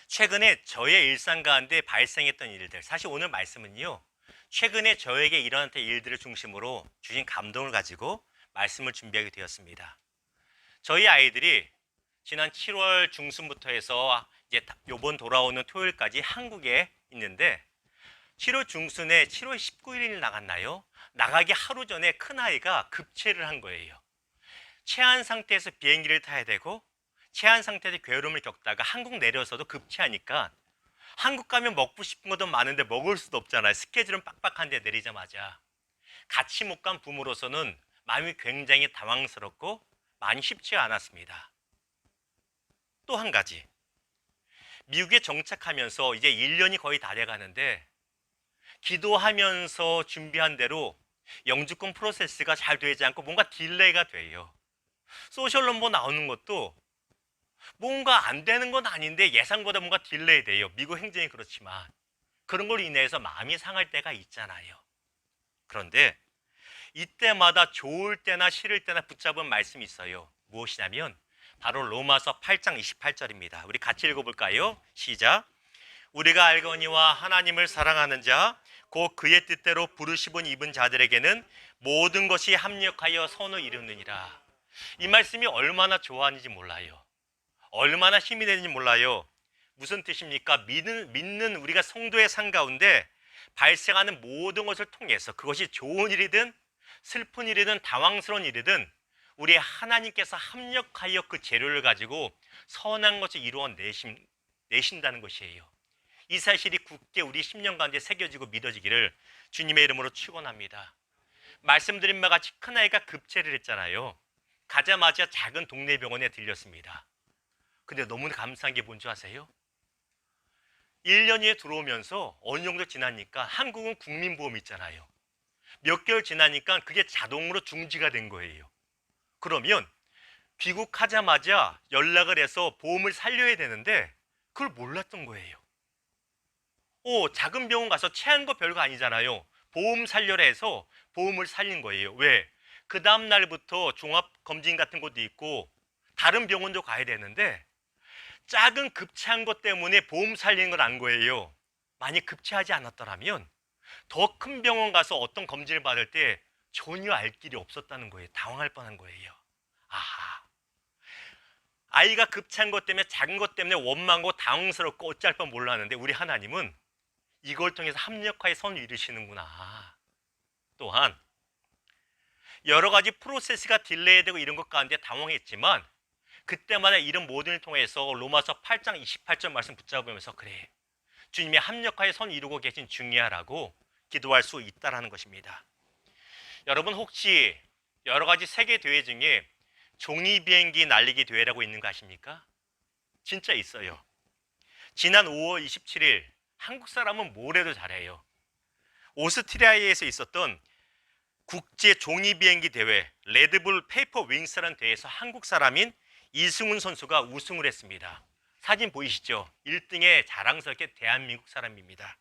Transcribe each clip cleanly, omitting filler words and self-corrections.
최근에 저의 일상 가운데 발생했던 일들, 사실 오늘 말씀은요, 최근에 저에게 일어났던 일들을 중심으로 주신 감동을 가지고 말씀을 준비하게 되었습니다. 저희 아이들이 지난 7월 중순부터 해서 이제 요번 돌아오는 토요일까지 한국에 있는데 7월 중순에 7월 19일이 나갔나요? 나가기 하루 전에 큰아이가 급체를 한 거예요. 체한 상태에서 비행기를 타야 되고 체한 상태에서 괴로움을 겪다가 한국 내려서도 급체하니까 한국 가면 먹고 싶은 것도 많은데 먹을 수도 없잖아요. 스케줄은 빡빡한데 내리자마자. 같이 못 간 부모로서는 마음이 굉장히 당황스럽고 많이 쉽지 않았습니다. 또 한 가지. 미국에 정착하면서 이제 1년이 거의 다 돼가는데 기도하면서 준비한 대로 영주권 프로세스가 잘 되지 않고 뭔가 딜레이가 돼요. 소셜 넘버 나오는 것도 뭔가 안 되는 건 아닌데 예상보다 뭔가 딜레이 돼요. 미국 행정이 그렇지만 그런 걸로 인해서 마음이 상할 때가 있잖아요. 그런데 이때마다 좋을 때나 싫을 때나 붙잡은 말씀이 있어요. 무엇이냐면 바로 로마서 8장 28절입니다. 우리 같이 읽어볼까요? 시작. 우리가 알거니와 하나님을 사랑하는 자, 곧 그의 뜻대로 부르심을 입은 자들에게는 모든 것이 합력하여 선을 이루느니라. 이 말씀이 얼마나 좋아하는지 몰라요. 얼마나 힘이 되는지 몰라요. 무슨 뜻입니까? 믿는 우리가 성도의 삶 가운데 발생하는 모든 것을 통해서 그것이 좋은 일이든 슬픈 일이든 당황스러운 일이든 우리 하나님께서 합력하여 그 재료를 가지고 선한 것을 이루어 내신다는 것이에요. 이 사실이 굳게 우리 10년 가운데 새겨지고 믿어지기를 주님의 이름으로 축원합니다. 말씀드린 바와 같이 큰아이가 급체를 했잖아요. 가자마자 작은 동네 병원에 들렸습니다. 근데 너무 감사한 게 뭔지 아세요? 1년이 들어오면서 어느 정도 지나니까 한국은 국민보험 있잖아요. 몇 개월 지나니까 그게 자동으로 중지가 된 거예요. 그러면 귀국하자마자 연락을 해서 보험을 살려야 되는데 그걸 몰랐던 거예요. 작은 병원 가서 체한 거 별거 아니잖아요. 보험 살려라 해서 보험을 살린 거예요. 왜? 그 다음 날부터 종합검진 같은 것도 있고 다른 병원도 가야 되는데 작은 급체한 것 때문에 보험 살리는 걸 안 거예요. 만약 급체하지 않았더라면 더 큰 병원 가서 어떤 검진을 받을 때 전혀 알 길이 없었다는 거예요. 당황할 뻔한 거예요. 아하. 아이가 급체한 것 때문에 작은 것 때문에 원망하고 당황스럽고 어찌할 뻔 몰랐는데 우리 하나님은 이걸 통해서 합력하여 선을 이루시는구나. 또한 여러 가지 프로세스가 딜레이되고 이런 것 가운데 당황했지만 그때마다 이런 모든 을 통해서 로마서 8장 28절 말씀 붙잡으면서 그래, 주님이 합력하여 선 이루고 계신 중이야라고 기도할 수 있다라는 것입니다. 여러분 혹시 여러 가지 세계 대회 중에 종이 비행기 날리기 대회라고 있는 거 아십니까? 진짜 있어요. 지난 5월 27일 한국 사람은 뭘 해도 잘해요. 오스트리아에서 있었던 국제 종이 비행기 대회 레드불 페이퍼 윙스라는 대회에서 한국 사람인 이승훈 선수가 우승을 했습니다. 사진 보이시죠? 1등에 자랑스럽게 대한민국 사람입니다.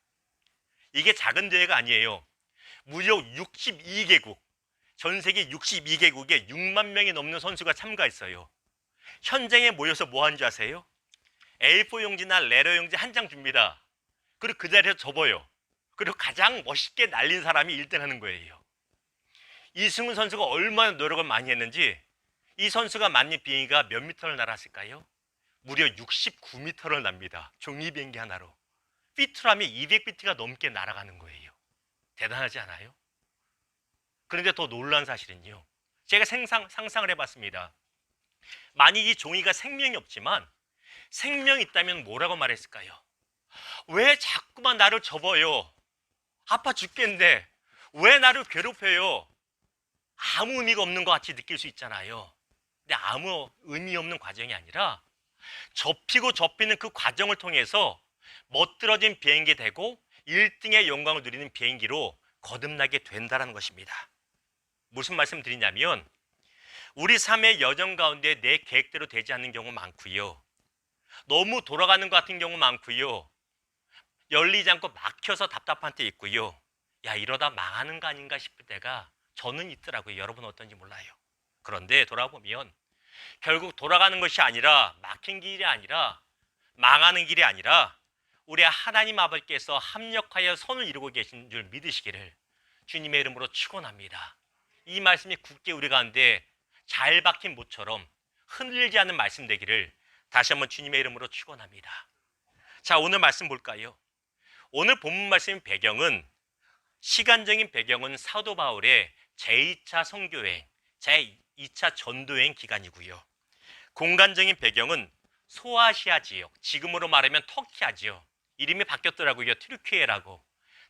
이게 작은 대회가 아니에요. 무려 62개국, 전 세계 62개국에 6만 명이 넘는 선수가 참가했어요. 현장에 모여서 뭐 하는 줄 아세요? A4 용지나 레러 용지 한 장 줍니다. 그리고 그 자리에서 접어요. 그리고 가장 멋있게 날린 사람이 1등 하는 거예요. 이승훈 선수가 얼마나 노력을 많이 했는지 이 선수가 만든 비행기가 몇 미터를 날았을까요? 무려 69미터를 납니다. 종이 비행기 하나로. 피트라면 200피트가 넘게 날아가는 거예요. 대단하지 않아요? 그런데 더 놀라운 사실은요. 제가 상상을 해봤습니다. 만약 이 종이가 생명이 없지만 생명이 있다면 뭐라고 말했을까요? 왜 자꾸만 나를 접어요? 아파 죽겠는데 왜 나를 괴롭혀요? 아무 의미가 없는 것 같이 느낄 수 있잖아요. 근데 아무 의미 없는 과정이 아니라 접히고 접히는 그 과정을 통해서 멋들어진 비행기 되고 1등의 영광을 누리는 비행기로 거듭나게 된다는 것입니다. 무슨 말씀 드리냐면 우리 삶의 여정 가운데 내 계획대로 되지 않는 경우 많고요. 너무 돌아가는 것 같은 경우 많고요. 열리지 않고 막혀서 답답한 때 있고요. 야, 이러다 망하는 거 아닌가 싶을 때가 저는 있더라고요. 여러분 어떤지 몰라요. 그런데 돌아보면 결국 돌아가는 것이 아니라 막힌 길이 아니라 망하는 길이 아니라 우리 하나님 아버지께서 합력하여 선을 이루고 계신 줄 믿으시기를 주님의 이름으로 축원합니다. 이 말씀이 굳게 우리 가운데 잘 박힌 못처럼 흔들리지 않는 말씀 되기를 다시 한번 주님의 이름으로 축원합니다. 자, 오늘 말씀 볼까요? 오늘 본문 말씀 배경은, 시간적인 배경은 사도 바울의 제2차 선교여행, 제2차 전도여행 기간이고요. 공간적인 배경은 소아시아 지역, 지금으로 말하면 터키아지요. 이름이 바뀌었더라고요. 튀르키예라고.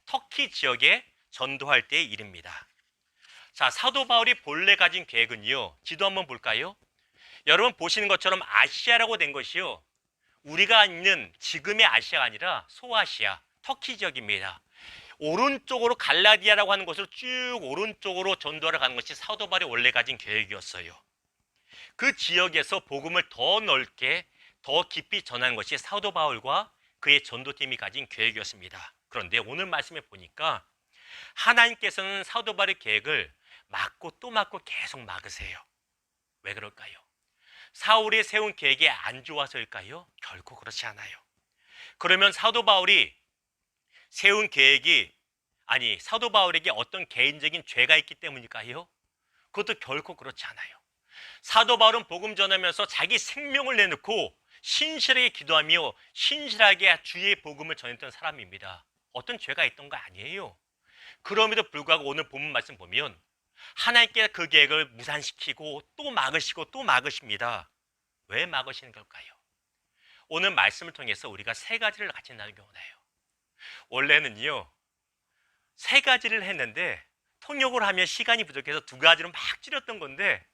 터키 지역에 전도할 때의 일입니다. 자, 사도 바울이 본래 가진 계획은요, 지도 한번 볼까요? 여러분 보시는 것처럼 아시아라고 된 것이요, 우리가 있는 지금의 아시아가 아니라 소아시아, 터키 지역입니다. 오른쪽으로 갈라디아라고 하는 곳으로 쭉 오른쪽으로 전도하러 가는 것이 사도 바울이 원래 가진 계획이었어요. 그 지역에서 복음을 더 넓게, 더 깊이 전하는 것이 사도 바울과 그의 전도팀이 가진 계획이었습니다. 그런데 오늘 말씀에 보니까 하나님께서는 사도 바울의 계획을 막고 또 막고 계속 막으세요. 왜 그럴까요? 사울이 세운 계획이 안 좋아서일까요? 결코 그렇지 않아요. 그러면 사도 바울이 세운 계획이, 아니 사도 바울에게 어떤 개인적인 죄가 있기 때문일까요? 그것도 결코 그렇지 않아요. 사도 바울은 복음 전하면서 자기 생명을 내놓고 신실하게 기도하며 신실하게 주의 복음을 전했던 사람입니다. 어떤 죄가 있던 거 아니에요. 그럼에도 불구하고 오늘 본문 말씀 보면 하나님께 그 계획을 무산시키고 또 막으시고 또 막으십니다. 왜 막으시는 걸까요? 오늘 말씀을 통해서 우리가 세 가지를 같이 나누기 원해요. 원래는요, 세 가지를 했는데 통역을 하면 시간이 부족해서 두 가지로 막 줄였던 건데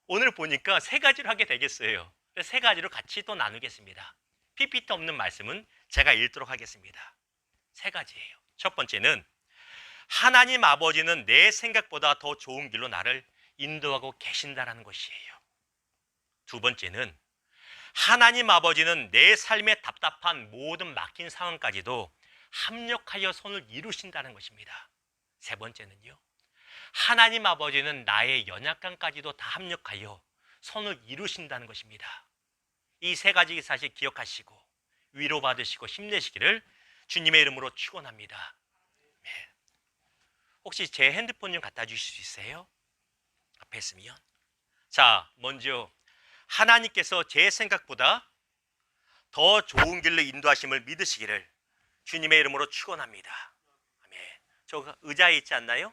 오늘 보니까 세 가지로 하게 되겠어요. 세 가지로 같이 또 나누겠습니다. PPT 없는 말씀은 제가 읽도록 하겠습니다. 세 가지예요. 첫 번째는 하나님 아버지는 내 생각보다 더 좋은 길로 나를 인도하고 계신다라는 것이에요. 두 번째는 하나님 아버지는 내 삶의 답답한 모든 막힌 상황까지도 합력하여 선을 이루신다는 것입니다. 세 번째는요, 하나님 아버지는 나의 연약함까지도 다 합력하여 선을 이루신다는 것입니다. 이 세 가지 사실 기억하시고 위로받으시고 힘내시기를 주님의 이름으로 축원합니다. 네. 혹시 제 핸드폰 좀 갖다 주실 수 있어요? 앞에 있으면. 자, 먼저 하나님께서 제 생각보다 더 좋은 길로 인도하심을 믿으시기를 주님의 이름으로 축원합니다. 아멘. 저 의자에 있지 않나요?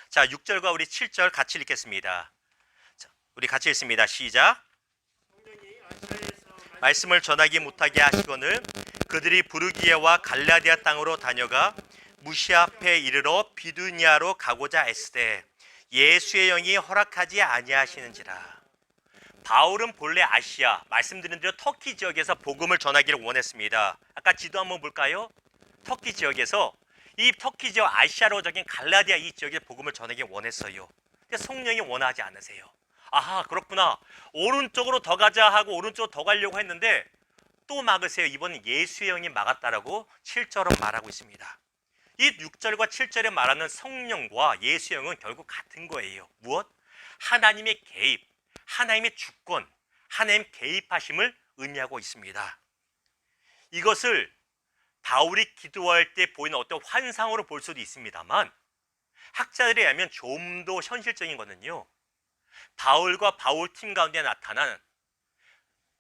자, 6절과 우리 7절 같이 읽겠습니다. 자, 우리 같이 읽습니다. 시작. 말씀을 전하기 못하게 하시거늘 그들이 부르기아와 갈라디아 땅으로 다녀가 무시아 앞에 이르러 비두니아로 가고자 애쓰되 예수의 영이 허락하지 아니하시는지라. 바울은 본래 아시아, 말씀드린 대로 터키 지역에서 복음을 전하기를 원했습니다. 아까 지도 한번 볼까요? 터키 지역에서, 이 터키 지역 아시아로 적인 갈라디아 이 지역에 복음을 전하기 원했어요. 근데 성령이 원하지 않으세요. 아하, 그렇구나. 오른쪽으로 더 가자 하고 오른쪽으로 더 가려고 했는데 또 막으세요. 이번엔 예수의 영이 막았다라고 7절은 말하고 있습니다. 이 6절과 7절에 말하는 성령과 예수의 영은 결국 같은 거예요. 무엇? 하나님의 개입, 하나님의 주권, 하나님 개입하심을 의미하고 있습니다. 이것을 바울이 기도할 때 보이는 어떤 환상으로 볼 수도 있습니다만 학자들에 의하면 좀 더 현실적인 거는요, 바울과 바울 팀 가운데 나타난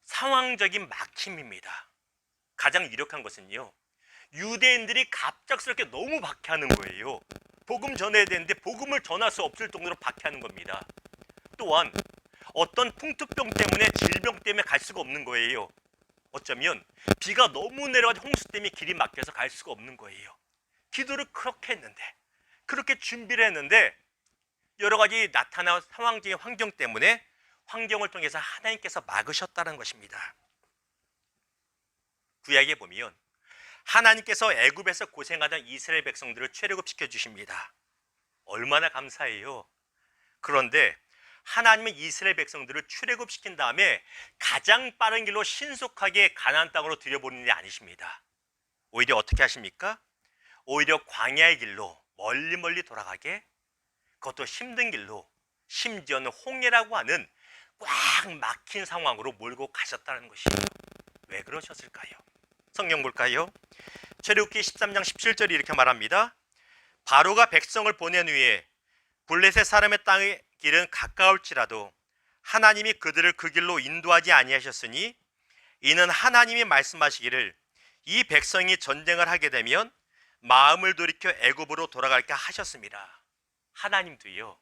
상황적인 막힘입니다. 가장 유력한 것은요, 유대인들이 갑작스럽게 너무 박해하는 거예요. 복음 전해야 되는데 복음을 전할 수 없을 정도로 박해하는 겁니다. 또한 어떤 풍토병 때문에, 질병 때문에 갈 수가 없는 거예요. 어쩌면 비가 너무 내려가지고 홍수 때문에 길이 막혀서 갈 수가 없는 거예요. 기도를 그렇게 했는데, 그렇게 준비를 했는데 여러 가지 나타난 상황적인 환경 때문에 환경을 통해서 하나님께서 막으셨다는 것입니다. 구약에 보면 하나님께서 애굽에서 고생하던 이스라엘 백성들을 출애굽시켜 주십니다. 얼마나 감사해요. 그런데 하나님은 이스라엘 백성들을 출애굽시킨 다음에 가장 빠른 길로 신속하게 가나안 땅으로 들여보내는 게 아니십니다. 오히려 어떻게 하십니까? 오히려 광야의 길로 멀리 돌아가게, 그것도 힘든 길로, 심지어는 홍해라고 하는 꽉 막힌 상황으로 몰고 가셨다는 것이에요. 왜 그러셨을까요? 성경 볼까요? 출애굽기 13장 17절이 이렇게 말합니다. 바로가 백성을 보낸 후에 블레셋 사람의 땅의 길은 가까울지라도 하나님이 그들을 그 길로 인도하지 아니하셨으니 이는 하나님이 말씀하시기를 이 백성이 전쟁을 하게 되면 마음을 돌이켜 애굽으로 돌아갈까 하셨습니다. 하나님도요,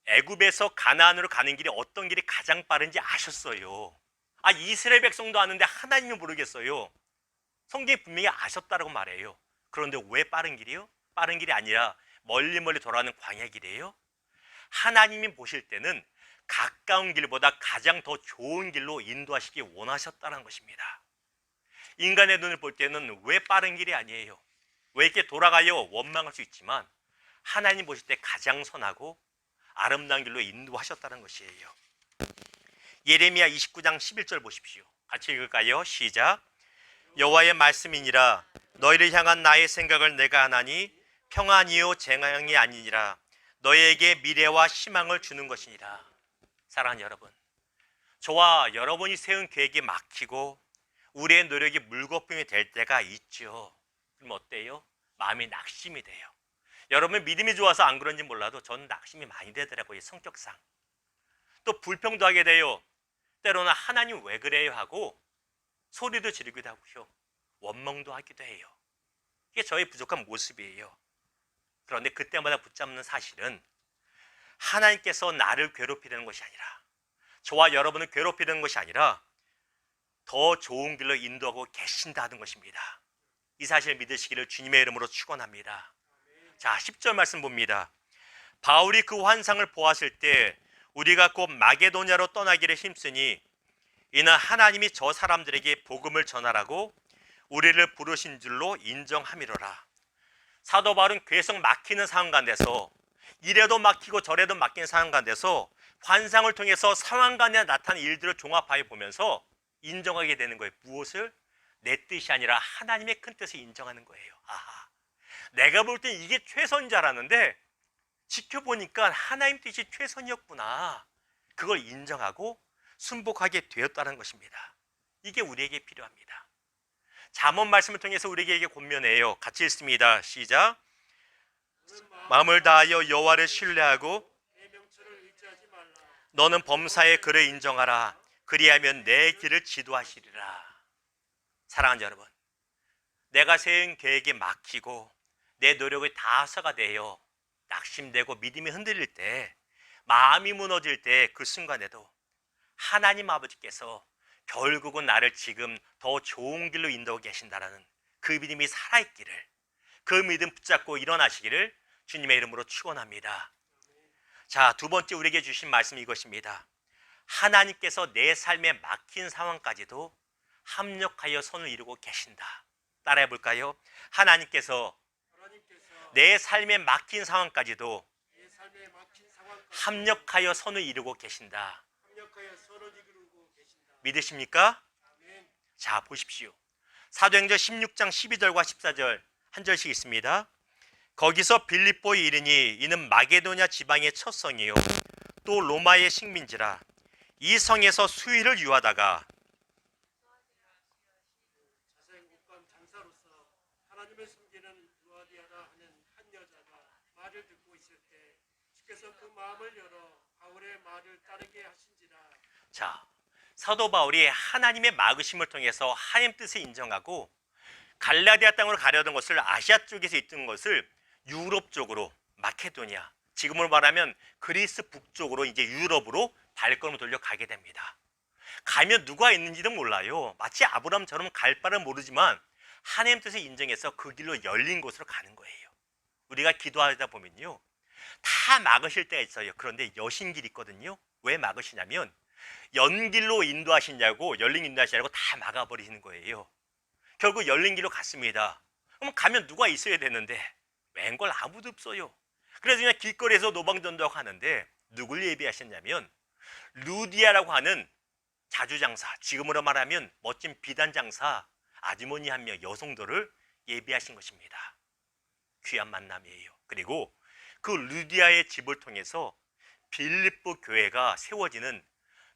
애굽에서 가나안으로 가는 길이 어떤 길이 가장 빠른지 아셨어요. 이스라엘 백성도 아는데 하나님은 모르겠어요. 성경이 분명히 아셨다라고 말해요. 그런데 왜 빠른 길이요? 빠른 길이 아니라 멀리 돌아가는 광야 길이에요. 하나님이 보실 때는 가까운 길보다 가장 더 좋은 길로 인도하시기 원하셨다는 것입니다. 인간의 눈을 볼 때는 왜 빠른 길이 아니에요? 왜 이렇게 돌아가요? 원망할 수 있지만 하나님 보실 때 가장 선하고 아름다운 길로 인도하셨다는 것이에요. 예레미야 29장 11절 보십시오. 같이 읽을까요? 시작. 여호와의 말씀이니라 너희를 향한 나의 생각을 내가 아나니 평안이요 재앙이 아니니라 너희에게 미래와 희망을 주는 것이니라. 사랑하는 여러분, 저와 여러분이 세운 계획이 막히고 우리의 노력이 물거품이 될 때가 있죠. 그럼 어때요? 마음이 낙심이 돼요. 여러분 믿음이 좋아서 안 그런지 몰라도 저는 낙심이 많이 되더라고요. 성격상. 또 불평도 하게 돼요. 때로는 하나님 왜 그래요 하고 소리도 지르기도 하고요. 원망도 하기도 해요. 이게 저의 부족한 모습이에요. 그런데 그때마다 붙잡는 사실은 하나님께서 나를 괴롭히려는 것이 아니라 저와 여러분을 괴롭히려는 것이 아니라 더 좋은 길로 인도하고 계신다는 것입니다. 이 사실을 믿으시기를 주님의 이름으로 축원합니다. 자, 10절 말씀 봅니다. 바울이 그 환상을 보았을 때 우리가 곧 마게도냐로 떠나기를 힘쓰니 이는 하나님이 저 사람들에게 복음을 전하라고 우리를 부르신 줄로 인정함이로라. 사도 바울은 계속 막히는 상황 가운데서 이래도 막히고 저래도 막히는 상황 가운데서 환상을 통해서 상황 가운데 나타난 일들을 종합하여 보면서 인정하게 되는 거예요. 무엇을? 내 뜻이 아니라 하나님의 큰 뜻을 인정하는 거예요. 내가 볼 땐 이게 최선인 줄 알았는데 지켜보니까 하나님 뜻이 최선이었구나. 그걸 인정하고 순복하게 되었다는 것입니다. 이게 우리에게 필요합니다. 잠언 말씀을 통해서 우리에게 권면해요. 같이 읽습니다. 시작. 마음을 다하여 여호와를 신뢰하고 너는 범사의 그를 인정하라. 그리하면 내 길을 지도하시리라. 사랑하는 여러분, 내가 세운 계획이 막히고 내 노력이 다 헛사가 되어 낙심되고 믿음이 흔들릴 때, 마음이 무너질 때 그 순간에도 하나님 아버지께서 결국은 나를 지금 더 좋은 길로 인도하고 계신다라는 그 믿음이 살아있기를, 그 믿음 붙잡고 일어나시기를 주님의 이름으로 축원합니다. 자, 두 번째 우리에게 주신 말씀이 이것입니다. 하나님께서 내 삶에 막힌 상황까지도 합력하여 선을 이루고 계신다. 따라해 볼까요? 하나님께서 내 삶에 막힌 상황까지도 합력하여 선을 이루고 계신다. 믿으십니까? 자, 보십시오. 사도행전 16장 12절과 14절 한 절씩 있습니다. 거기서 빌립보에 이르니 이는 마게도냐 지방의 첫 성이요 또 로마의 식민지라. 이 성에서 수일을 유하다가 하나님을 섬기는 루아디아라 하는 한 여자가 말을 듣고 있을 때 주께서 그 마음을 열어 바울의 말을 따르게 하신지라. 자, 사도 바울이 하나님의 막으심을 통해서 하나님 뜻을 인정하고 갈라디아 땅으로 가려던 것을 아시아 쪽에서 있던 것을 유럽 쪽으로, 마케도니아, 지금으로 말하면 그리스 북쪽으로 이제 유럽으로 발걸음을 돌려 가게 됩니다. 가면 누가 있는지도 몰라요. 마치 아브라함처럼 갈 바를 모르지만 하나님 뜻을 인정해서 그 길로 열린 곳으로 가는 거예요. 우리가 기도하다 보면요, 다 막으실 때가 있어요. 그런데 여신 길이 있거든요. 왜 막으시냐면 연길로 인도하시냐고, 열린 인도하시냐고 다 막아버리시는 거예요. 결국 열린 길로 갔습니다. 그럼 가면 누가 있어야 되는데 웬걸 아무도 없어요. 그래서 그냥 길거리에서 노방전도하고 하는데 누굴 예비하셨냐면 루디아라고 하는 자주장사, 지금으로 말하면 멋진 비단장사 아주머니 한 명, 여성들을 예비하신 것입니다. 귀한 만남이에요. 그리고 그 루디아의 집을 통해서 빌립보 교회가 세워지는,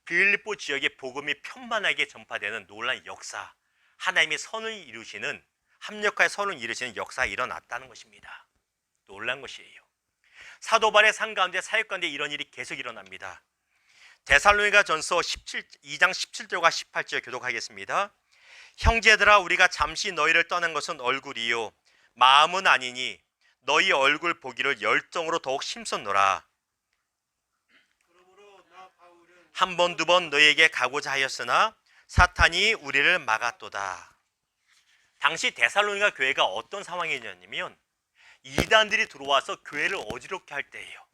빌립보 지역에 복음이 편만하게 전파되는 놀라운 역사, 하나님의 선을 이루시는, 합력하여 선을 이루시는 역사가 일어났다는 것입니다. 놀란 것이에요. 사도 바울의 삶 가운데, 사역 가운데 이런 일이 계속 일어납니다. 데살로니가 전서 2장 17절과 18절 교독하겠습니다. 형제들아, 우리가 잠시 너희를 떠난 것은 얼굴이요 마음은 아니니 너희 얼굴 보기를 열정으로 더욱 힘썼노라. 한 번 두 번 너희에게 가고자 하였으나 사탄이 우리를 막았도다. 당시 데살로니가 교회가 어떤 상황이었냐면 이단들이 들어와서 교회를 어지럽게 할 때예요.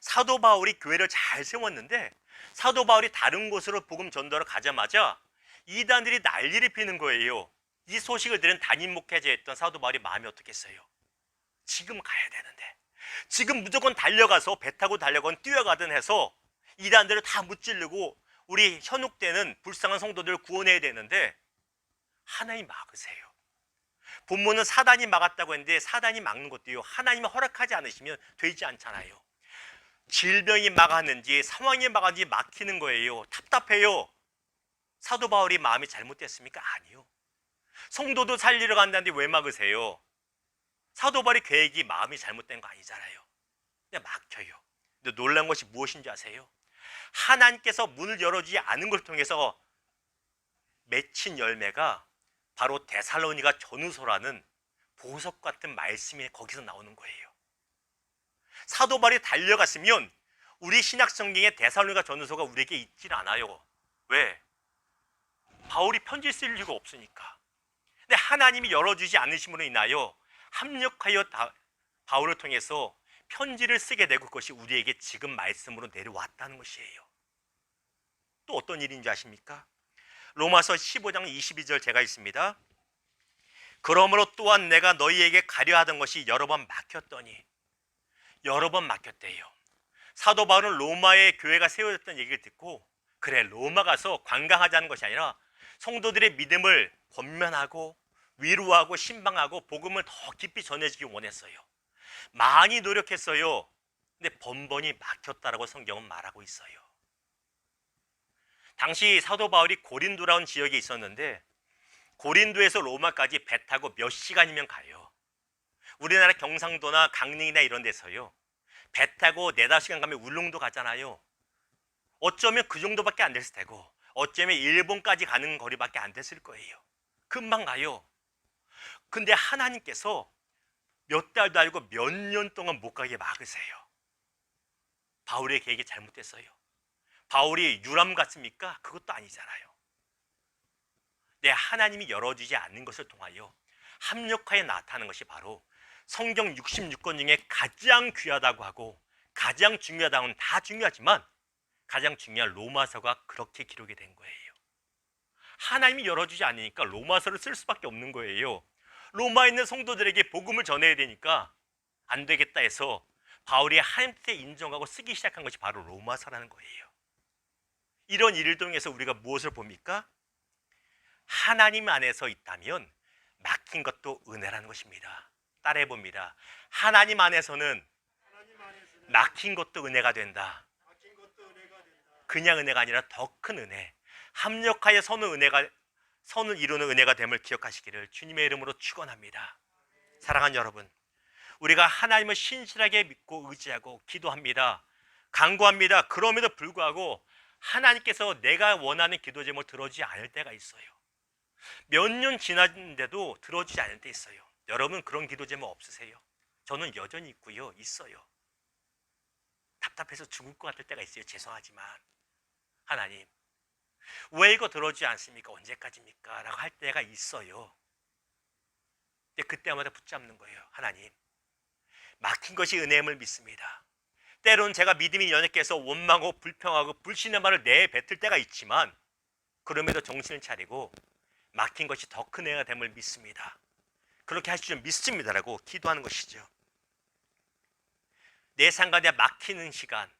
사도 바울이 교회를 잘 세웠는데 사도 바울이 다른 곳으로 복음 전도를 가자마자 이단들이 난리를 피는 거예요. 이 소식을 들은 담임 목회자였던 사도 바울이 마음이 어떻겠어요? 지금 가야 되는데, 지금 무조건 달려가서 배 타고 달려건 뛰어가든 해서 이단들을 다 무찌르고 우리 현혹되는 불쌍한 성도들을 구원해야 되는데 하나님 막으세요. 본문은 사단이 막았다고 했는데 사단이 막는 것도요, 하나님이 허락하지 않으시면 되지 않잖아요. 질병이 막았는지 상황이 막았는지 막히는 거예요. 답답해요. 사도 바울이 마음이 잘못됐습니까? 아니요. 성도도 살리러 간다는데 왜 막으세요? 사도 바울의 계획이 마음이 잘못된 거 아니잖아요. 그냥 막혀요. 근데 놀란 것이 무엇인지 아세요? 하나님께서 문을 열어주지 않은 것을 통해서 맺힌 열매가 바로 데살로니가 전후서라는 보석 같은 말씀이 거기서 나오는 거예요. 사도 바울이 달려갔으면 우리 신약 성경의 데살로니가 전후서가 우리에게 있질 않아요. 왜? 바울이 편지 쓸 이유가 없으니까. 근데 하나님이 열어주지 않으심으로 인하여 합력하여 바울을 통해서 편지를 쓰게 되고 그것이 우리에게 지금 말씀으로 내려왔다는 것이에요. 또 어떤 일인지 아십니까? 로마서 15장 22절 제가 있습니다. 그러므로 또한 내가 너희에게 가려 하던 것이 여러 번 막혔더니, 여러 번 막혔대요. 사도 바울은 로마의 교회가 세워졌다는 얘기를 듣고 그래 로마 가서 관광하자는 것이 아니라 성도들의 믿음을 권면하고 위로하고 신방하고 복음을 더 깊이 전해주기 원했어요. 많이 노력했어요. 근데 번번이 막혔다라고 성경은 말하고 있어요. 당시 사도 바울이 고린도라는 지역에 있었는데 고린도에서 로마까지 배 타고 몇 시간이면 가요. 우리나라 경상도나 강릉이나 이런 데서요, 배 타고 4-5시간 가면 울릉도 가잖아요. 어쩌면 그 정도밖에 안 됐을 테고 어쩌면 일본까지 가는 거리밖에 안 됐을 거예요. 금방 가요. 근데 하나님께서 몇 달도 아니고 몇 년 동안 못 가게 막으세요. 바울의 계획이 잘못됐어요. 바울이 유람 같습니까? 그것도 아니잖아요. 내 하나님이 열어주지 않는 것을 통하여 합력하여 나타나는 것이 바로 성경 66권 중에 가장 귀하다고 하고 가장 중요하다고는 다 중요하지만 가장 중요한 로마서가 그렇게 기록이 된 거예요. 하나님이 열어주지 않으니까 로마서를 쓸 수밖에 없는 거예요. 로마에 있는 성도들에게 복음을 전해야 되니까 안 되겠다 해서 바울이 하나님께 인정하고 쓰기 시작한 것이 바로 로마서라는 거예요. 이런 일을 통해서 우리가 무엇을 봅니까? 하나님 안에서 있다면 막힌 것도 은혜라는 것입니다. 따라해 봅니다. 하나님 안에서는 막힌 것도 은혜가 된다. 그냥 은혜가 아니라 더 큰 은혜, 합력하여 선을 이루는 은혜가 됨을 기억하시기를 주님의 이름으로 축원합니다. 사랑하는 여러분, 우리가 하나님을 신실하게 믿고 의지하고 기도합니다. 간구합니다. 그럼에도 불구하고 하나님께서 내가 원하는 기도 제목을 들어주지 않을 때가 있어요. 몇 년 지났는데도 들어주지 않을 때 있어요. 여러분 그런 기도 제목 없으세요? 저는 여전히 있고요. 있어요. 답답해서 죽을 것 같을 때가 있어요. 죄송하지만 하나님 왜 이거 들어주지 않습니까? 언제까지입니까? 라고 할 때가 있어요. 근데 그때마다 붙잡는 거예요. 하나님 막힌 것이 은혜임을 믿습니다. 때로는 제가 믿음이 연약해서 원망하고 불평하고 불신의 말을 내뱉을 때가 있지만 그럼에도 정신을 차리고 막힌 것이 더 큰 은혜가 됨을 믿습니다. 그렇게 하실 줄 믿습니다라고 기도하는 것이죠. 내 삶 가운데 막히는 시간,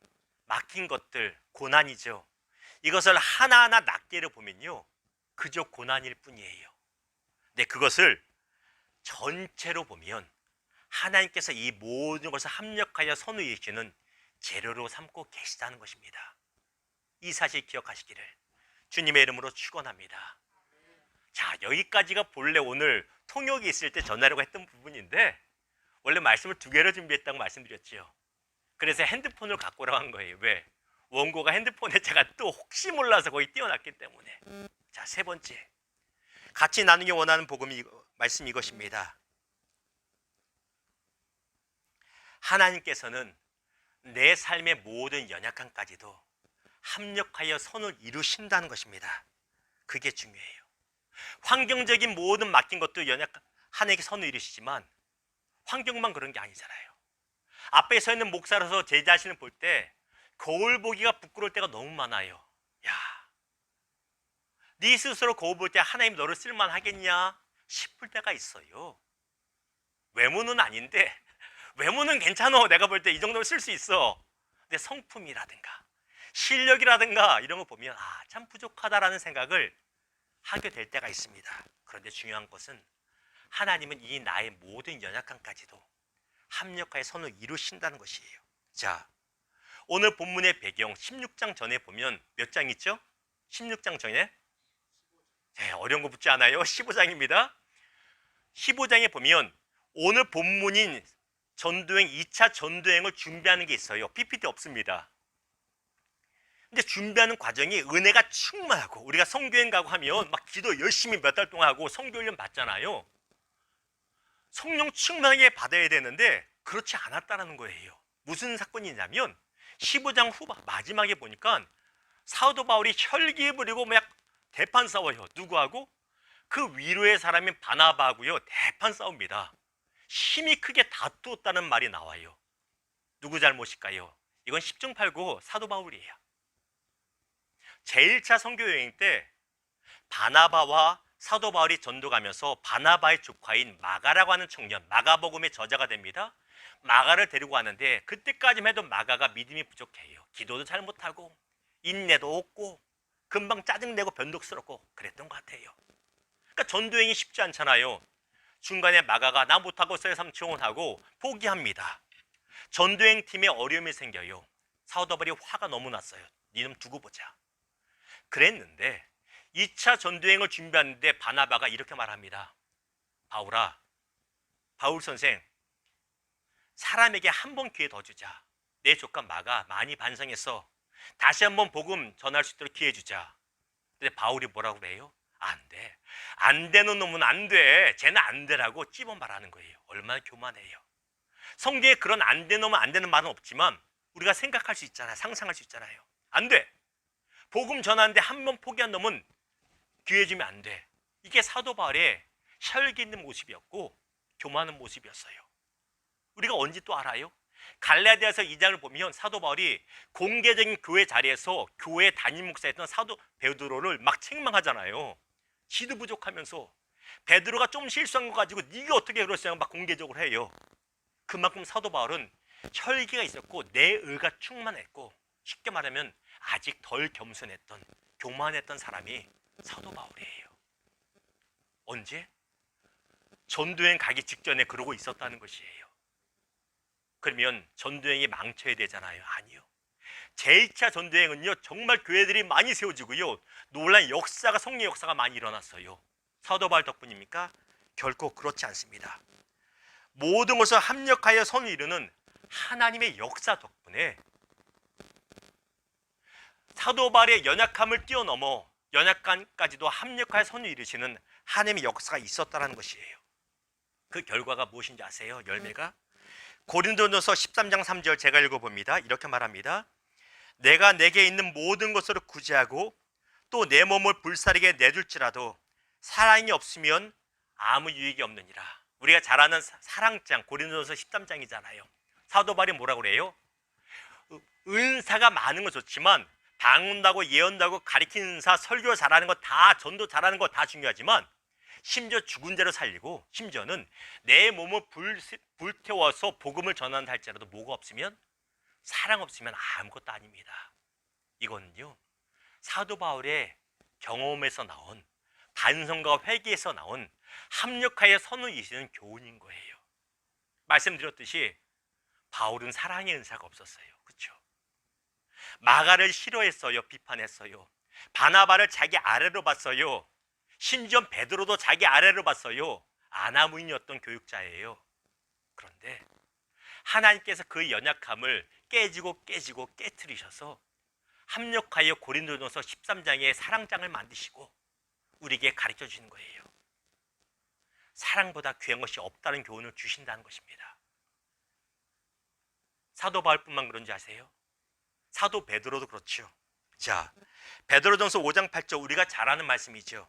막힌 것들, 고난이죠. 이것을 하나하나 낱개로 보면요, 그저 고난일 뿐이에요. 근데 그것을 전체로 보면 하나님께서 이 모든 것을 합력하여 선을 이루시는 재료로 삼고 계시다는 것입니다. 이 사실 기억하시기를 주님의 이름으로 축원합니다. 자, 여기까지가 본래 오늘 통역이 있을 때 전하려고 했던 부분인데 원래 말씀을 2개로 준비했다고 말씀드렸죠. 그래서 핸드폰을 갖고 오라고 한 거예요. 왜? 원고가 핸드폰에 제가 또 혹시 몰라서 거의 띄워놨기 때문에. 자, 3번째, 같이 나누기 원하는 말씀 이것입니다. 하나님께서는 내 삶의 모든 연약함까지도 합력하여 선을 이루신다는 것입니다. 그게 중요해요. 환경적인 모든 맡긴 것도 하나님께 선을 이루시지만 환경만 그런 게 아니잖아요. 앞에 서 있는 목사로서 제 자신을 볼 때 거울 보기가 부끄러울 때가 너무 많아요. 야, 네 스스로 거울 볼 때 하나님 너를 쓸만하겠냐 싶을 때가 있어요. 외모는 아닌데, 외모는 괜찮아. 내가 볼 때 이 정도면 쓸 수 있어. 근데 성품이라든가 실력이라든가 이런 거 보면 참 부족하다라는 생각을 하게 될 때가 있습니다. 그런데 중요한 것은 하나님은 이 나의 모든 연약함까지도 합력하여 선을 이루신다는 것이에요. 자, 오늘 본문의 배경 16장 전에 보면 몇 장 있죠? 16장 전에 어려운 거 묻지 않아요. 15장입니다. 15장에 보면 오늘 본문인 전도행 2차 전도행을 준비하는 게 있어요. PPT 없습니다. 근데 준비하는 과정이 은혜가 충만하고, 우리가 성교행 가고 하면 막 기도 열심히 몇 달 동안 하고 성교훈련 받잖아요. 성령 충만하게 받아야 되는데 그렇지 않았다는 거예요. 무슨 사건이냐면 15장 후반 마지막에 보니까 사도 바울이 혈기 부리고 막 대판 싸워요. 누구하고? 그 위로의 사람인 바나바하고요. 대판 싸웁니다. 힘이 크게 다투었다는 말이 나와요. 누구 잘못일까요? 이건 10중 8구 사도 바울이에요. 제1차 선교여행 때 바나바와 사도 바울이 전도 가면서 바나바의 조카인 마가라고 하는 청년, 마가복음의 저자가 됩니다. 마가를 데리고 가는데 그때까지만 해도 마가가 믿음이 부족해요. 기도도 잘 못하고 인내도 없고 금방 짜증내고 변덕스럽고 그랬던 것 같아요. 그러니까 전도행이 쉽지 않잖아요. 중간에 마가가 나 못하고 쇠삼치원하고 포기합니다. 전도행 팀에 어려움이 생겨요. 사도 바울이 화가 너무 났어요. 니놈 두고 보자. 그랬는데 2차 전도행을 준비하는데 바나바가 이렇게 말합니다. 바울아, 바울 선생, 사람에게 한 번 기회 더 주자. 내 조카 마가 많이 반성했어. 다시 한번 복음 전할 수 있도록 기회 주자. 근데 바울이 뭐라고 그래요? 안 돼. 안 되는 놈은 안 돼. 쟤는 안 되라고 찝어 말하는 거예요. 얼마나 교만해요. 성경에 그런 안 되는 놈은 안 되는 말은 없지만 우리가 생각할 수 있잖아요. 상상할 수 있잖아요. 안 돼. 복음 전하는데 한 번 포기한 놈은 기회 주면 안 돼. 이게 사도 바울의 혈기 있는 모습이었고 교만한 모습이었어요. 우리가 언제 또 알아요? 갈라디아서 2장을 보면 사도 바울이 공개적인 교회 자리에서 교회 담임 목사였던 사도 베드로를 막 책망하잖아요. 지도 부족하면서 베드로가 좀 실수한 거 가지고 네가 어떻게 그러시냐고 막 공개적으로 해요. 그만큼 사도 바울은 혈기가 있었고 내의가 충만했고, 쉽게 말하면 아직 덜 겸손했던, 교만했던 사람이 사도 바울이에요. 언제? 전도행 가기 직전에 그러고 있었다는 것이에요. 그러면 전도행이 망쳐야 되잖아요. 아니요. 제1차 전도행은요, 정말 교회들이 많이 세워지고요, 놀라운 역사가, 성령 역사가 많이 일어났어요. 사도 바울 덕분입니까? 결코 그렇지 않습니다. 모든 것을 합력하여 선을 이루는 하나님의 역사 덕분에 사도 바울의 연약함을 뛰어넘어 연약함까지도 합력하여 선을 이루시는 하나님의 역사가 있었다는 것이에요. 그 결과가 무엇인지 아세요? 열매가? 고린도전서 13장 3절 제가 읽어봅니다. 이렇게 말합니다. 내가 내게 있는 모든 것으로 구제하고 또 내 몸을 불사르게 내줄지라도 사랑이 없으면 아무 유익이 없느니라. 우리가 잘 아는 사랑장, 고린도전서 13장이잖아요. 사도 바울이 뭐라고 그래요? 은사가 많은 건 좋지만 방언하고 예언하고 가리키는 은사, 설교 잘하는 거 다, 전도 잘하는 거 다 중요하지만 심지어 죽은 자로 살리고 심지어는 내 몸을 불태워서 복음을 전한다 할지라도 뭐가 없으면, 사랑 없으면 아무것도 아닙니다. 이거는요, 사도 바울의 경험에서 나온, 반성과 회개에서 나온 합력하여 선을 이루는 교훈인 거예요. 말씀드렸듯이 바울은 사랑의 은사가 없었어요. 그렇죠? 마가를 싫어했어요. 비판했어요. 바나바를 자기 아래로 봤어요. 심지어 베드로도 자기 아래로 봤어요. 아나무인이었던 교육자예요. 그런데 하나님께서 그 연약함을 깨지고 깨트리셔서 합력하여 고린도전서 13장에 사랑장을 만드시고 우리에게 가르쳐 주시는 거예요. 사랑보다 귀한 것이 없다는 교훈을 주신다는 것입니다. 사도 바울뿐만 그런지 아세요? 사도 베드로도 그렇죠. 자, 베드로전서 5장 8절 우리가 잘 아는 말씀이죠.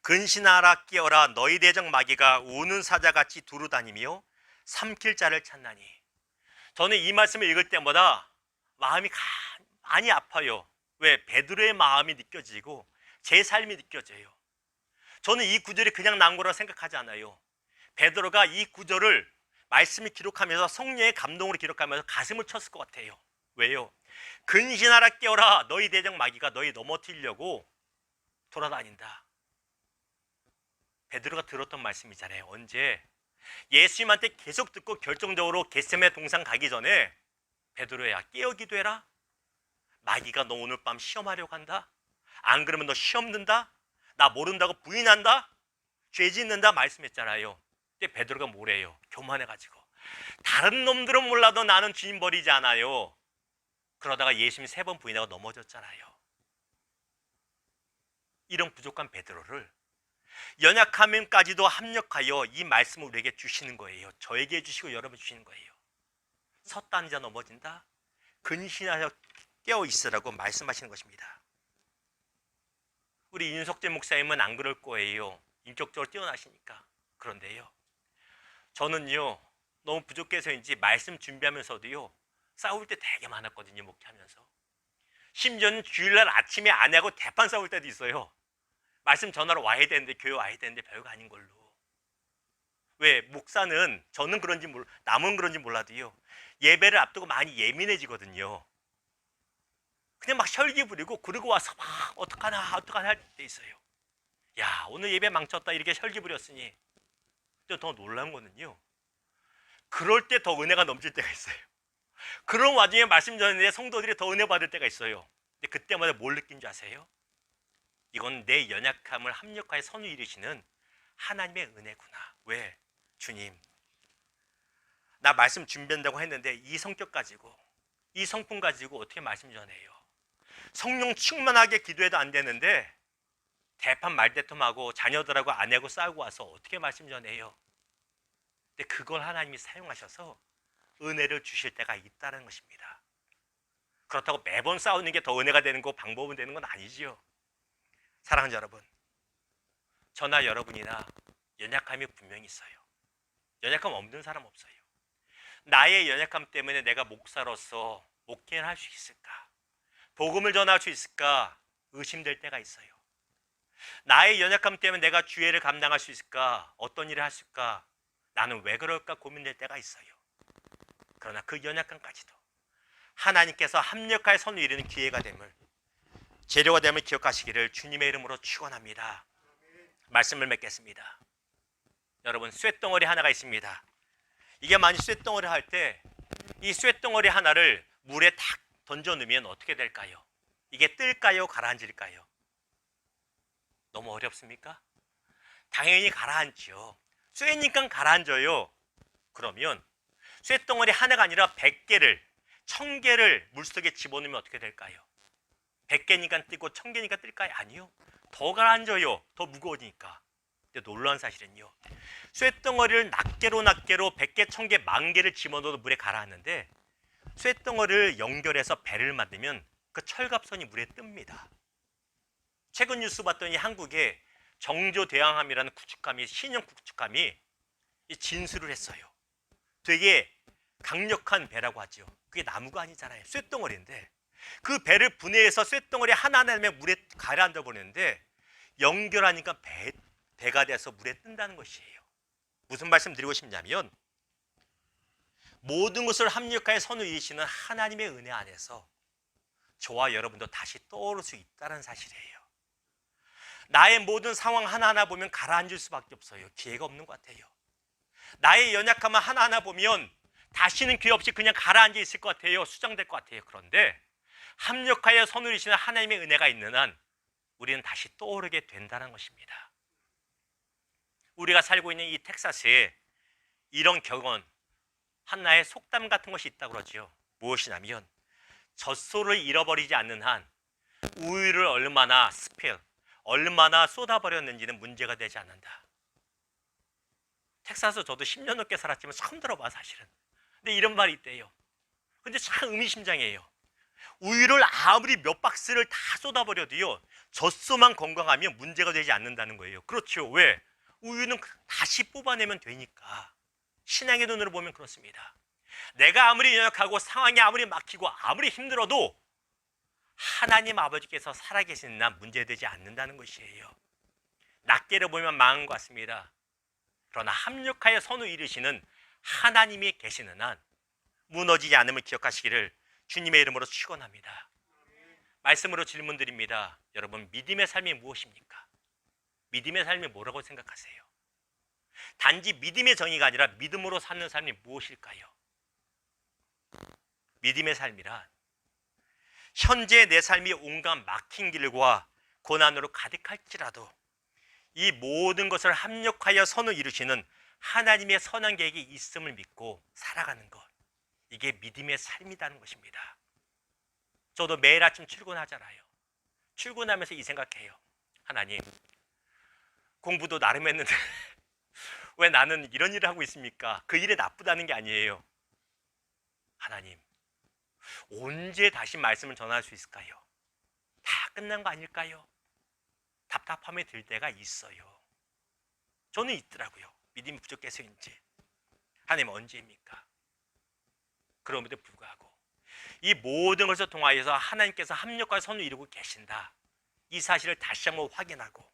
근신하라 깨어라 너희 대적 마귀가 우는 사자같이 두루다니며 삼킬 자를 찾나니. 저는 이 말씀을 읽을 때마다 마음이 많이 아파요. 왜? 베드로의 마음이 느껴지고 제 삶이 느껴져요. 저는 이 구절이 그냥 나온 거라고 생각하지 않아요. 베드로가 이 구절을 말씀을 기록하면서 성령의 감동으로 기록하면서 가슴을 쳤을 것 같아요. 왜요? 근신하라 깨어라 너희 대적 마귀가 너희 넘어뜨리려고 돌아다닌다. 베드로가 들었던 말씀이잖아요. 언제? 예수님한테 계속 듣고 결정적으로 겟세마네 동산 가기 전에 베드로야 깨어 기도해라. 마귀가 너 오늘 밤 시험하려고 한다. 안 그러면 너 시험 든다. 나 모른다고 부인한다. 죄 짓는다 말씀했잖아요. 근데 베드로가 뭐래요? 교만해가지고 다른 놈들은 몰라도 나는 주님 버리지 않아요. 그러다가 예수님이 3번 부인하고 넘어졌잖아요. 이런 부족한 베드로를 연약함까지도 합력하여 이 말씀을 우리에게 주시는 거예요. 저에게 주시고 여러분 주시는 거예요. 섰다 앉아 넘어진다. 근신하여 깨어 있으라고 말씀하시는 것입니다. 우리 윤석재 목사님은 안 그럴 거예요. 인격적으로 뛰어나시니까. 그런데요, 저는요 너무 부족해서인지 말씀 준비하면서도요 싸울 때 되게 많았거든요. 목회하면서. 심지어는 주일날 아침에 아내하고 대판 싸울 때도 있어요. 말씀 전하러 와야 되는데 교회 와야 되는데 별거 아닌 걸로. 왜? 목사는 저는 그런지 남은 그런지 몰라도요 예배를 앞두고 많이 예민해지거든요. 그냥 막 혈기 부리고 그러고 와서 막 어떡하나 할 때 있어요. 야 오늘 예배 망쳤다 이렇게 혈기 부렸으니. 근데 더 놀라운 거는요 그럴 때 더 은혜가 넘칠 때가 있어요. 그런 와중에 말씀 전했는데 성도들이 더 은혜 받을 때가 있어요. 근데 그때마다 뭘 느낀 줄 아세요? 이건 내 연약함을 합력하여 선을 이루시는 하나님의 은혜구나. 왜? 주님 나 말씀 준비한다고 했는데 이 성격 가지고 이 성품 가지고 어떻게 말씀 전해요? 성령 충만하게 기도해도 안 되는데 대판 말대통하고 자녀들하고 아내하고 싸우고 와서 어떻게 말씀 전해요? 근데 그걸 하나님이 사용하셔서 은혜를 주실 때가 있다는 것입니다. 그렇다고 매번 싸우는 게 더 은혜가 되는 거 방법은 되는 건 아니지요. 사랑하는 여러분, 저나 여러분이나 연약함이 분명히 있어요. 연약함 없는 사람 없어요. 나의 연약함 때문에 내가 목사로서 목회를 할 수 있을까? 복음을 전할 수 있을까? 의심될 때가 있어요. 나의 연약함 때문에 내가 주회를 감당할 수 있을까? 어떤 일을 할 수 있을까? 나는 왜 그럴까 고민될 때가 있어요. 그러나 그 연약함까지도 하나님께서 합력하여 선을 이루는 기회가 됨을, 재료가 됨을 기억하시기를 주님의 이름으로 축원합니다. 말씀을 맺겠습니다. 여러분, 쇳덩어리 하나가 있습니다. 이게 만약 쇳덩어리 할 때 이 쇳덩어리 하나를 물에 탁 던져 넣으면 어떻게 될까요? 이게 뜰까요? 가라앉을까요? 너무 어렵습니까? 당연히 가라앉죠. 쇳니까 가라앉아요. 그러면 쇳덩어리 하나가 아니라 100개를 1000개를 물속에 집어넣으면 어떻게 될까요? 100개니까 뜨고 1000개니까 뜰까요? 아니요. 더 가라앉아요. 더 무거우니까. 근데 놀라운 사실은요, 쇳덩어리를 낱개로 100개, 1000개, 10,000개를 집어넣어도 물에 가라앉는데 쇳덩어리를 연결해서 배를 만들면 그 철갑선이 물에 뜹니다. 최근 뉴스 봤더니 한국에 정조대왕함이라는 구축함이, 신형 구축함이 진수를 했어요. 되게 강력한 배라고 하죠. 그게 나무가 아니잖아요. 쇳덩어리인데 그 배를 분해해서 쇳덩어리 하나하나면 물에 가라앉아 버리는데 연결하니까 배가 돼서 물에 뜬다는 것이에요. 무슨 말씀 드리고 싶냐면 모든 것을 합력하여 선을 이루시는 하나님의 은혜 안에서 저와 여러분도 다시 떠오를 수 있다는 사실이에요. 나의 모든 상황 하나하나 보면 가라앉을 수밖에 없어요. 기회가 없는 것 같아요. 나의 연약함을 하나하나 보면 다시는 기회 없이 그냥 가라앉아 있을 것 같아요. 수정될 것 같아요. 그런데 합력하여 선을 이루시는 하나님의 은혜가 있는 한 우리는 다시 떠오르게 된다는 것입니다. 우리가 살고 있는 이 텍사스에 이런 경험, 하나의 속담 같은 것이 있다고 그러죠. 무엇이냐면 젖소를 잃어버리지 않는 한 우유를 얼마나 얼마나 쏟아버렸는지는 문제가 되지 않는다. 텍사스 저도 10년 넘게 살았지만 처음 들어봐 사실은. 근데 이런 말이 있대요. 근데 참 의미심장해요. 우유를 아무리 몇 박스를 다 쏟아버려도요, 젖소만 건강하면 문제가 되지 않는다는 거예요. 그렇죠. 왜? 우유는 다시 뽑아내면 되니까. 신앙의 눈으로 보면 그렇습니다. 내가 아무리 연약하고 상황이 아무리 막히고 아무리 힘들어도 하나님 아버지께서 살아계신 난 문제되지 않는다는 것이에요. 낱개를 보면 망한 것 같습니다. 그러나 합력하여 선을 이루시는 하나님이 계시는 한 무너지지 않음을 기억하시기를 주님의 이름으로 축원합니다. 말씀으로 질문드립니다. 여러분, 믿음의 삶이 무엇입니까? 믿음의 삶이 뭐라고 생각하세요? 단지 믿음의 정의가 아니라 믿음으로 사는 삶이 무엇일까요? 믿음의 삶이란 현재 내 삶이 온갖 막힌 길과 고난으로 가득할지라도 이 모든 것을 합력하여 선을 이루시는 하나님의 선한 계획이 있음을 믿고 살아가는 것, 이게 믿음의 삶이라는 것입니다. 저도 매일 아침 출근하잖아요. 출근하면서 이 생각해요. 하나님, 공부도 나름 했는데 왜 나는 이런 일을 하고 있습니까? 그 일이 나쁘다는 게 아니에요. 하나님, 언제 다시 말씀을 전할 수 있을까요? 다 끝난 거 아닐까요? 답답함이 들 때가 있어요. 저는 있더라고요. 믿음이 부족해서인지. 하나님, 언제입니까? 그럼에도 불구하고 이 모든 것을 통하여서 하나님께서 합력과 선을 이루고 계신다, 이 사실을 다시 한번 확인하고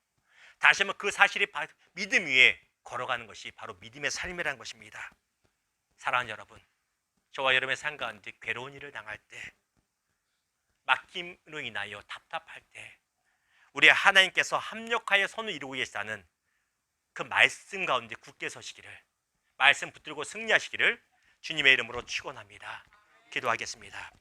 다시 한번 그 사실이 믿음 위에 걸어가는 것이 바로 믿음의 삶이라는 것입니다. 사랑하는 여러분, 저와 여러분의 삶 가운데 괴로운 일을 당할 때, 막힘으로 인하여 답답할 때 우리 하나님께서 합력하여 선을 이루고 계시다는 그 말씀 가운데 굳게 서시기를, 말씀 붙들고 승리하시기를 주님의 이름으로 축원합니다. 기도하겠습니다.